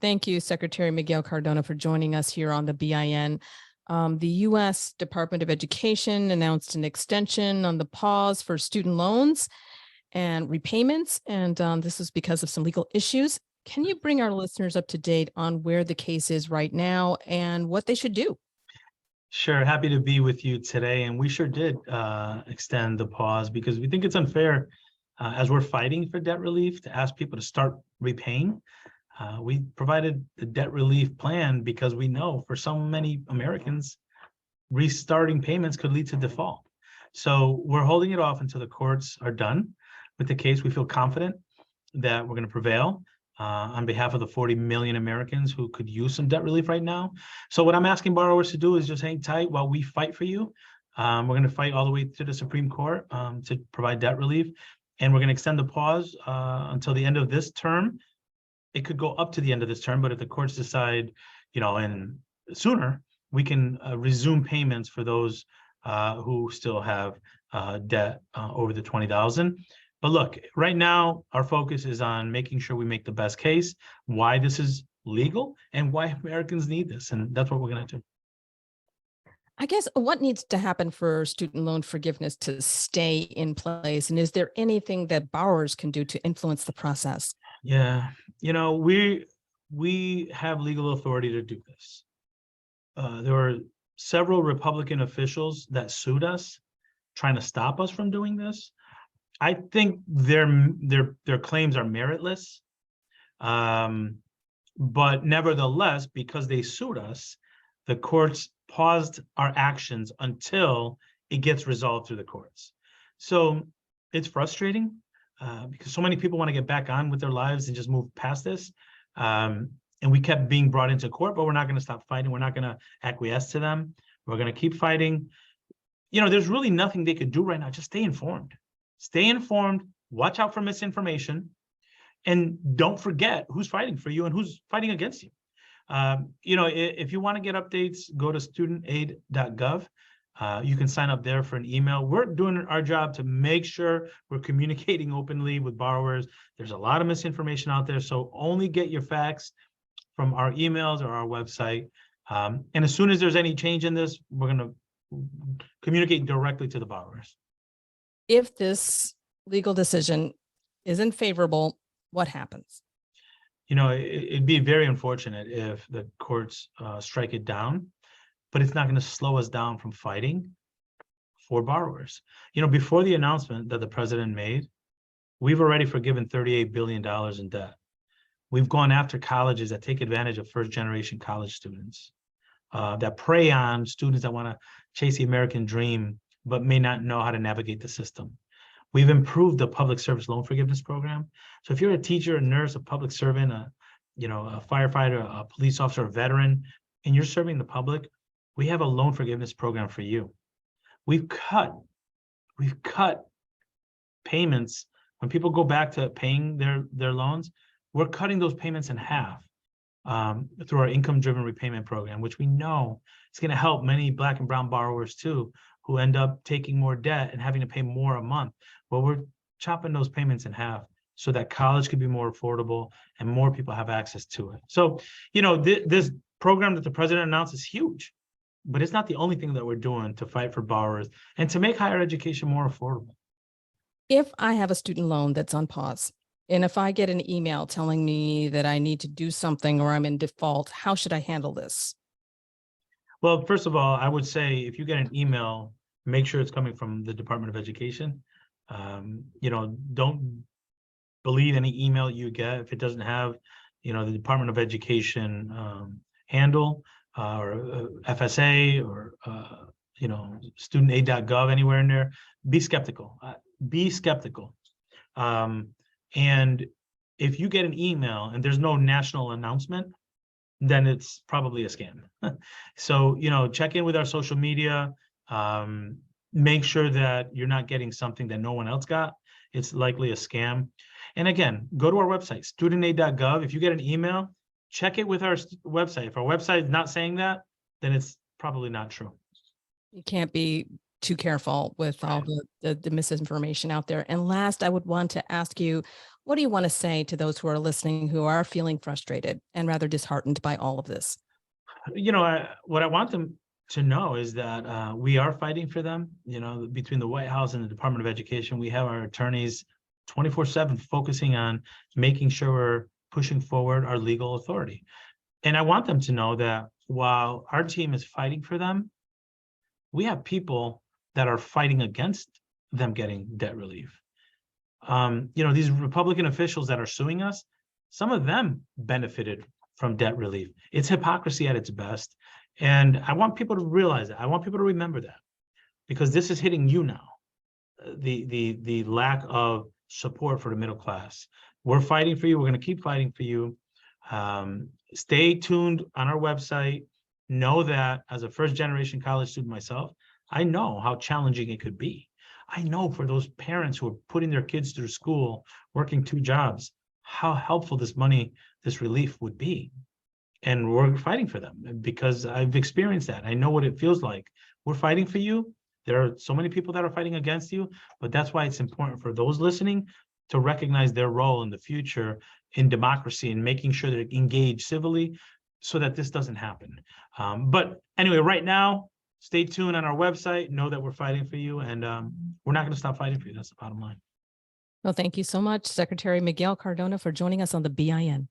Thank you, Secretary Miguel Cardona, for joining us here on the BIN. The U.S. Department of Education announced an extension on the pause for student loans and repayments, and this is because of some legal issues. Can you bring our listeners up to date on where the case is right now and what they should do? Sure, happy to be with you today. And we sure did extend the pause because we think it's unfair as we're fighting for debt relief to ask people to start repaying. We provided the debt relief plan because we know for so many Americans, restarting payments could lead to default. So we're holding it off until the courts are done with the case. We feel confident that we're going to prevail on behalf of the 40 million Americans who could use some debt relief right now. So what I'm asking borrowers to do is just hang tight while we fight for you. We're going to fight all the way to the Supreme Court to provide debt relief. And we're going to extend the pause until the end of this term. It could go up to the end of this term, but if the courts decide, and sooner, we can resume payments for those who still have debt over the $20,000. But look, right now, our focus is on making sure we make the best case, why this is legal and why Americans need this. And that's what we're going to do. I guess what needs to happen for student loan forgiveness to stay in place? And is there anything that borrowers can do to influence the process? Yeah, we have legal authority to do this. There were several Republican officials that sued us, trying to stop us from doing this. I think their claims are meritless, but nevertheless, because they sued us, the courts paused our actions until it gets resolved through the courts. So it's frustrating because so many people want to get back on with their lives and just move past this. And we kept being brought into court, but we're not going to stop fighting. We're not going to acquiesce to them. We're going to keep fighting. There's really nothing they could do right now. Just stay informed. Stay informed, watch out for misinformation, and don't forget who's fighting for you and who's fighting against you. If you want to get updates, go to studentaid.gov. You can sign up there for an email. We're doing our job to make sure we're communicating openly with borrowers. There's a lot of misinformation out there, so only get your facts from our emails or our website. And as soon as there's any change in this, we're going to communicate directly to the borrowers. If this legal decision isn't favorable, what happens? It'd be very unfortunate if the courts strike it down, but it's not going to slow us down from fighting for borrowers. Before the announcement that the president made, we've already forgiven $38 billion in debt. We've gone after colleges that take advantage of first-generation college students, that prey on students that want to chase the American dream, but may not know how to navigate the system. We've improved the public service loan forgiveness program. So if you're a teacher, a nurse, a public servant, a firefighter, a police officer, a veteran, and you're serving the public, we have a loan forgiveness program for you. We've cut payments. When people go back to paying their loans, we're cutting those payments in half through our income-driven repayment program, which we know is going to help many Black and brown borrowers too, who end up taking more debt and having to pay more a month. Well, we're chopping those payments in half so that college could be more affordable and more people have access to it. So, this program that the president announced is huge, but it's not the only thing that we're doing to fight for borrowers and to make higher education more affordable. If I have a student loan that's on pause, and if I get an email telling me that I need to do something or I'm in default, how should I handle this? Well, first of all, I would say if you get an email, make sure it's coming from the Department of Education. Don't believe any email you get if it doesn't have, the Department of Education handle or FSA or, studentaid.gov, anywhere in there. Be skeptical. And if you get an email and there's no national announcement, then it's probably a scam. So, check in with our social media, make sure that you're not getting something that no one else got. It's likely a scam. And again, go to our website, studentaid.gov. If you get an email, check it with our website. If our website is not saying that, then it's probably not true. You can't be too careful with all the misinformation out there. And last, I would want to ask you, what do you want to say to those who are listening, who are feeling frustrated and rather disheartened by all of this? What I want them to know is that we are fighting for them. Between the White House and the Department of Education, we have our attorneys 24/7 focusing on making sure we're pushing forward our legal authority. And I want them to know that while our team is fighting for them, we have people that are fighting against them getting debt relief. These Republican officials that are suing us, some of them benefited from debt relief. It's hypocrisy at its best. And I want people to realize that. I want people to remember that, because this is hitting you now. The lack of support for the middle class. We're fighting for you. We're going to keep fighting for you. Stay tuned on our website. Know that as a first-generation college student myself, I know how challenging it could be. I know for those parents who are putting their kids through school, working 2 jobs, how helpful this money, this relief would be. And we're fighting for them because I've experienced that. I know what it feels like. We're fighting for you. There are so many people that are fighting against you, but that's why it's important for those listening to recognize their role in the future in democracy and making sure that they engage civilly so that this doesn't happen. But anyway, right now, stay tuned on our website. Know that we're fighting for you, and we're not going to stop fighting for you. That's the bottom line. Well, thank you so much, Secretary Miguel Cardona, for joining us on the BIN.